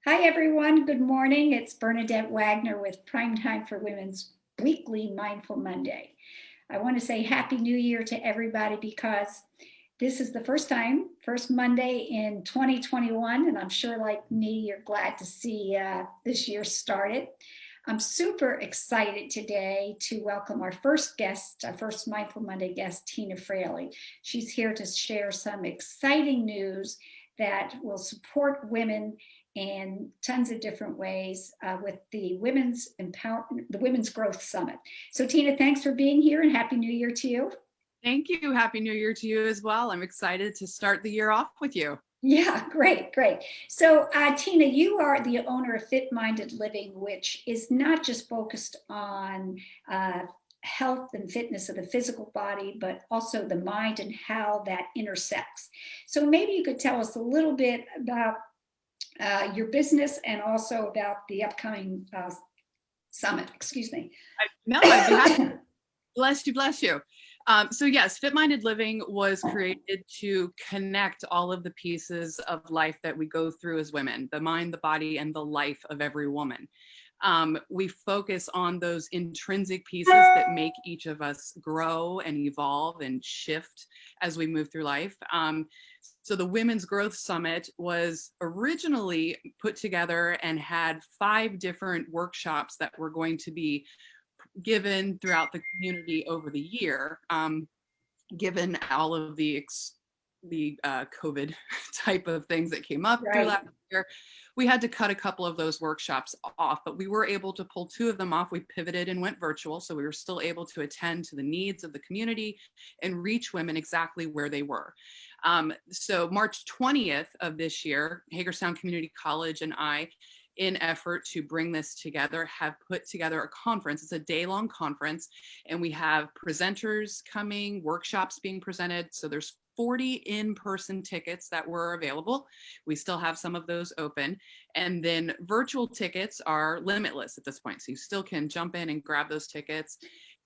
Hi, everyone. Good morning. It's Bernadette Wagner with Primetime for Women's Weekly Mindful Monday. I want to say Happy New Year to everybody because this is the first Monday in 2021, and I'm sure, like me, you're glad to see this year started. I'm super excited today to welcome our first guest, our first Mindful Monday guest, Tina Fraley. She's here to share some exciting news that will support women in tons of different ways with the Women's Growth Summit. So Tina, thanks for being here and Happy New Year to you. Thank you. Happy New Year to you as well. I'm excited to start the year off with you. Yeah, great. So Tina, you are the owner of FitMinded Living, which is not just focused on health and fitness of the physical body, but also the mind and how that intersects. So maybe you could tell us a little bit about your business and also about the upcoming summit. Excuse me. No, I'd be happy. Bless you. So yes, FitMinded Living was created to connect all of the pieces of life that we go through as women, the mind, the body, and the life of every woman. We focus on those intrinsic pieces that make each of us grow and evolve and shift as we move through life. So the Women's Growth Summit was originally put together and had 5 different workshops that were going to be given throughout the community over the year, given all of the COVID type of things that came up through last year. We had to cut a couple of those workshops off, but we were able to pull 2 of them off. We pivoted and went virtual, so we were still able to attend to the needs of the community and reach women exactly where they were. So March 20th of this year, Hagerstown Community College and I, in effort to bring this together, have put together a conference. It's a day-long conference, and we have presenters coming, workshops being presented. So there's 40 in-person tickets that were available. We still have some of those open. And then virtual tickets are limitless at this point. So you still can jump in and grab those tickets.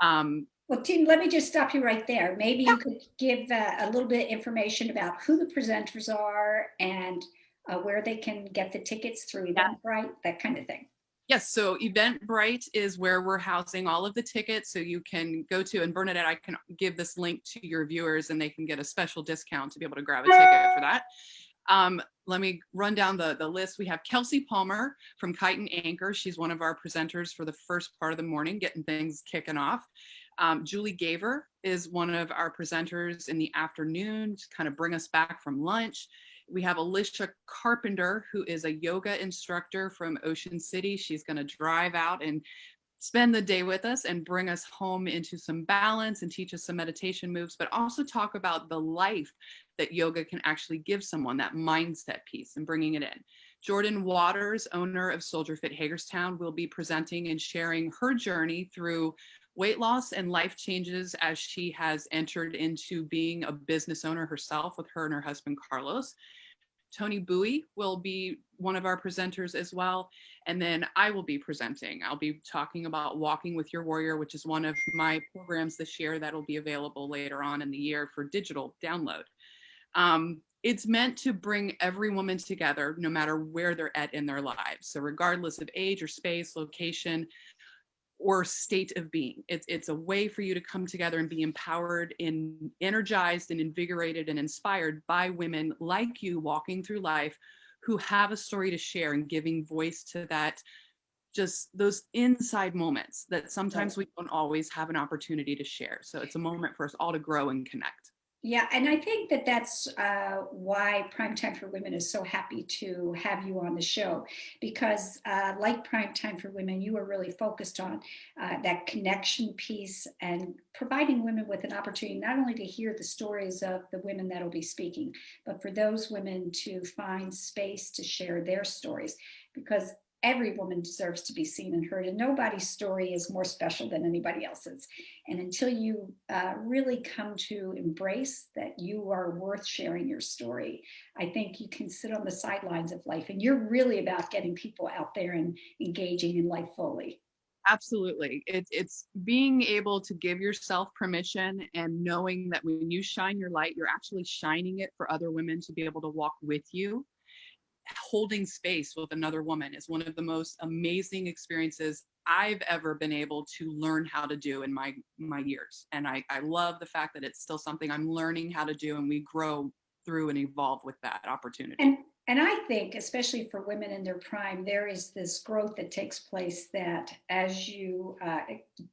Well, Tim, let me just stop you right there. Maybe you could give a little bit of information about who the presenters are and where they can get the tickets through Eventbrite, that kind of thing. Yes, so Eventbrite is where we're housing all of the tickets. So you can go to, and Bernadette, I can give this link to your viewers and they can get a special discount to be able to grab a ticket for that. Let me run down the list. We have Kelsey Palmer from Kite and Anchor. She's one of our presenters for the first part of the morning, getting things kicking off. Julie Gaver is one of our presenters in the afternoon to kind of bring us back from lunch. We have Alicia Carpenter, who is a yoga instructor from Ocean City. She's going to drive out and spend the day with us and bring us home into some balance and teach us some meditation moves, but also talk about the life that yoga can actually give someone, that mindset piece and bringing it in. Jordan Waters, owner of Soldier Fit Hagerstown, will be presenting and sharing her journey through weight loss and life changes as she has entered into being a business owner herself with her and her husband, Carlos. Tony Bowie will be one of our presenters as well. And then I will be presenting. I'll be talking about Walking with Your Warrior, which is one of my programs this year that'll be available later on in the year for digital download. It's meant to bring every woman together, no matter where they're at in their lives. So regardless of age or space, location, or state of being. It's a way for you to come together and be empowered and energized and invigorated and inspired by women like you walking through life who have a story to share and giving voice to that, just those inside moments that sometimes we don't always have an opportunity to share. So it's a moment for us all to grow and connect. Yeah, and I think that that's why Primetime for Women is so happy to have you on the show, because like Primetime for Women, you are really focused on that connection piece and providing women with an opportunity not only to hear the stories of the women that will be speaking, but for those women to find space to share their stories, because every woman deserves to be seen and heard, and nobody's story is more special than anybody else's. And until you really come to embrace that you are worth sharing your story, I think you can sit on the sidelines of life. And you're really about getting people out there and engaging in life fully. Absolutely. It's being able to give yourself permission and knowing that when you shine your light, you're actually shining it for other women to be able to walk with you. holding space with another woman is one of the most amazing experiences I've ever been able to learn how to do in my years. And I love the fact that it's still something I'm learning how to do, and we grow through and evolve with that opportunity. And I think, especially for women in their prime, there is this growth that takes place that as you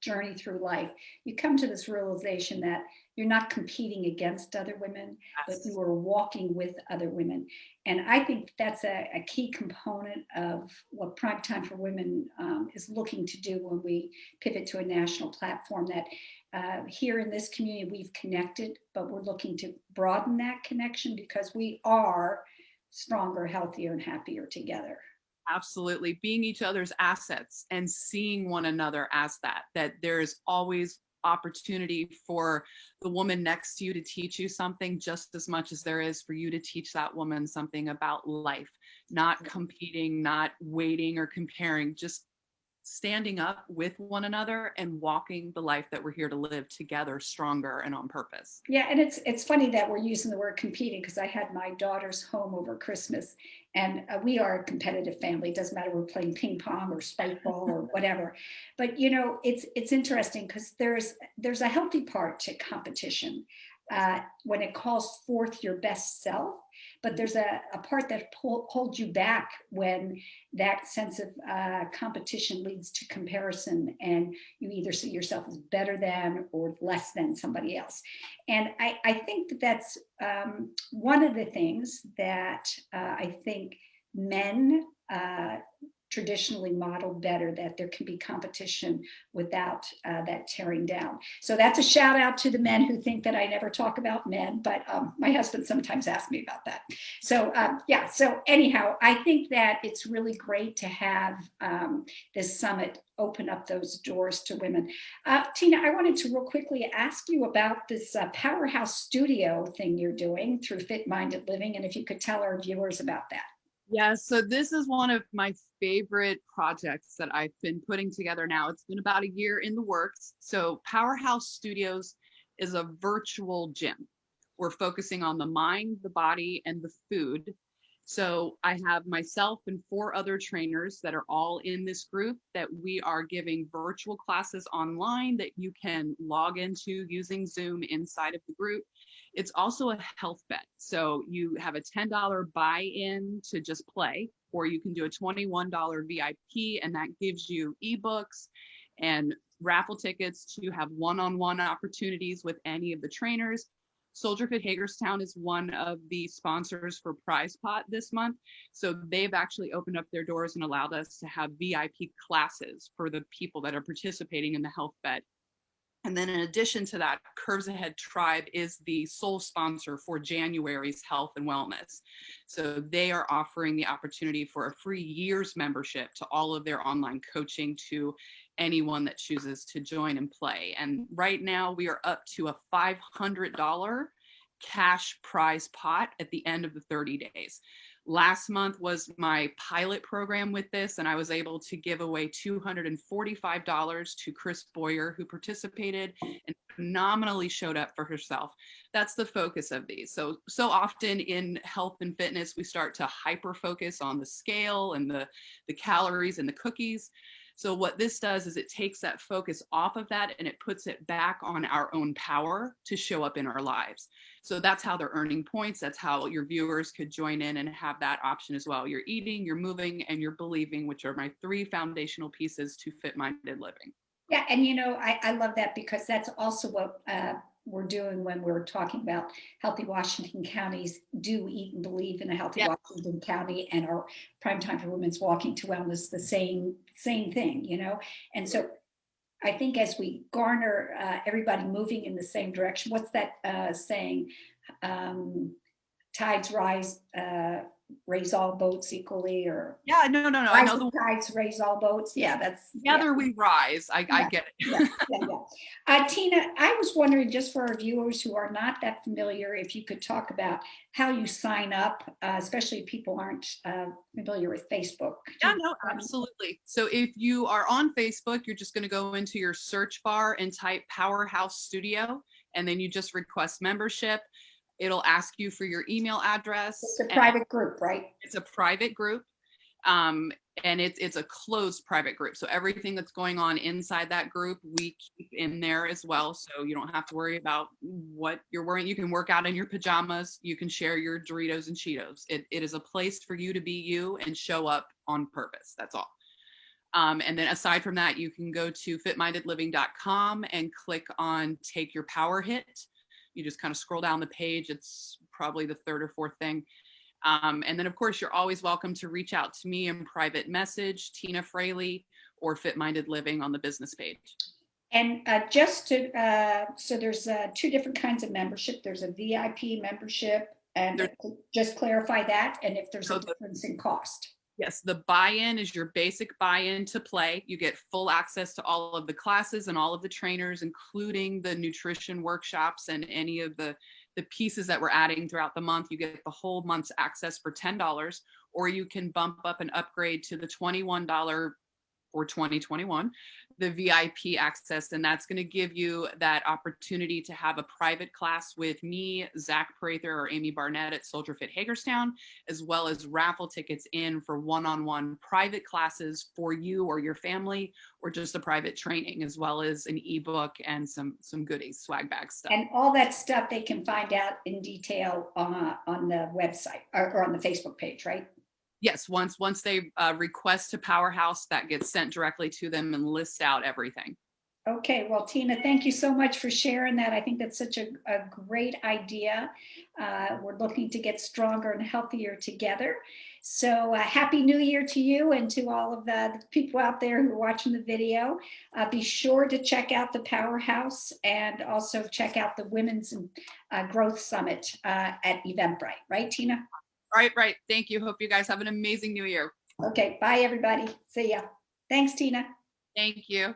journey through life, you come to this realization that you're not competing against other women, but Yes. you are walking with other women. And I think that's a key component of what Prime Time for Women is looking to do when we pivot to a national platform, that here in this community, we've connected, but we're looking to broaden that connection because we are stronger, healthier, and happier together. Absolutely. Being each other's assets and seeing one another as that there's always opportunity for the woman next to you to teach you something just as much as there is for you to teach that woman something about life, not competing, not waiting or comparing, just standing up with one another and walking the life that we're here to live together, stronger and on purpose. Yeah, and it's funny that we're using the word competing, because I had my daughter's home over Christmas, and we are a competitive family. It doesn't matter, we're playing ping pong or spike ball or whatever. But it's interesting because there's a healthy part to competition when it calls forth your best self. But there's a part that holds you back when that sense of competition leads to comparison, and you either see yourself as better than or less than somebody else. And I think that's one of the things that I think men traditionally model better, that there can be competition without that tearing down. So that's a shout out to the men who think that I never talk about men, but my husband sometimes asks me about that. So yeah, so anyhow, I think that it's really great to have this summit open up those doors to women. Tina, I wanted to real quickly ask you about this Powerhouse studio thing you're doing through FitMinded Living, and if you could tell our viewers about that. Yeah, so this is one of my favorite projects that I've been putting together now. It's been about a year in the works. So Powerhouse Studios is a virtual gym. We're focusing on the mind, the body, and the food. So I have myself and 4 other trainers that are all in this group that we are giving virtual classes online that you can log into using Zoom inside of the group. It's also a health bet. So you have a $10 buy-in to just play, or you can do a $21 VIP, and that gives you ebooks and raffle tickets to have one-on-one opportunities with any of the trainers. Soldier Fit Hagerstown is one of the sponsors for Prize Pot this month. So they've actually opened up their doors and allowed us to have VIP classes for the people that are participating in the health bet. And then in addition to that, Curves Ahead Tribe is the sole sponsor for January's health and wellness. So they are offering the opportunity for a free year's membership to all of their online coaching to anyone that chooses to join and play. And right now we are up to a $500 cash prize pot at the end of the 30 days. Last month was my pilot program with this, and I was able to give away $245 to Chris Boyer, who participated and phenomenally showed up for herself. That's the focus of these. So often in health and fitness, we start to hyper focus on the scale and the calories and the cookies. So what this does is it takes that focus off of that and it puts it back on our own power to show up in our lives. So that's how they're earning points. That's how your viewers could join in and have that option as well. You're eating, you're moving, and you're believing, which are my 3 foundational pieces to fit-minded living. Yeah, and I love that, because that's also what we're doing when we're talking about Healthy Washington County's Do Eat and Believe in a Healthy Washington County, and our Prime Time for Women's Walking to Wellness, the same thing, And so I think as we garner everybody moving in the same direction, what's that saying? Tides rise, raise all boats equally, or no, I know the tides raise all boats. Yeah, that's together we rise. I get it. Tina, I was wondering, just for our viewers who are not that familiar, if you could talk about how you sign up, especially if people aren't familiar with Facebook. Yeah, no, absolutely. So if you are on Facebook, you're just going to go into your search bar and type Powerhouse Studio, and then you just request membership. It'll ask you for your email address. It's a private group, right? It's a private group. And it's a closed private group. So everything that's going on inside that group, we keep in there as well. So you don't have to worry about what you're wearing. You can work out in your pajamas. You can share your Doritos and Cheetos. It is a place for you to be you and show up on purpose. That's all. And then aside from that, you can go to fitmindedliving.com and click on Take Your Power Hit. You just kind of scroll down the page. It's probably the third or fourth thing. And then, of course, you're always welcome to reach out to me in private message, Tina Fraley, or FitMinded Living on the business page. And just to, so there's two different kinds of membership. There's a VIP membership, and just clarify that, and if there's a difference in cost. Yes, the buy-in is your basic buy-in to play. You get full access to all of the classes and all of the trainers, including the nutrition workshops and any of the pieces that we're adding throughout the month. You get the whole month's access for $10, or you can bump up and upgrade to the $21 for 2021, the VIP access. And that's going to give you that opportunity to have a private class with me, Zach Prather, or Amy Barnett at Soldier Fit Hagerstown, as well as raffle tickets in for one-on-one private classes for you or your family, or just a private training, as well as an ebook and some goodies, swag bag stuff. And all that stuff they can find out in detail on the website or on the Facebook page, right? Yes, once they request to Powerhouse, that gets sent directly to them and lists out everything. Okay, well, Tina, thank you so much for sharing that. I think that's such a great idea. We're looking to get stronger and healthier together. So Happy New Year to you and to all of the people out there who are watching the video. Be sure to check out the Powerhouse and also check out the Women's Growth Summit at Eventbrite. Right, Tina? Right. Thank you. Hope you guys have an amazing new year. Okay, bye, everybody. See ya. Thanks, Tina. Thank you.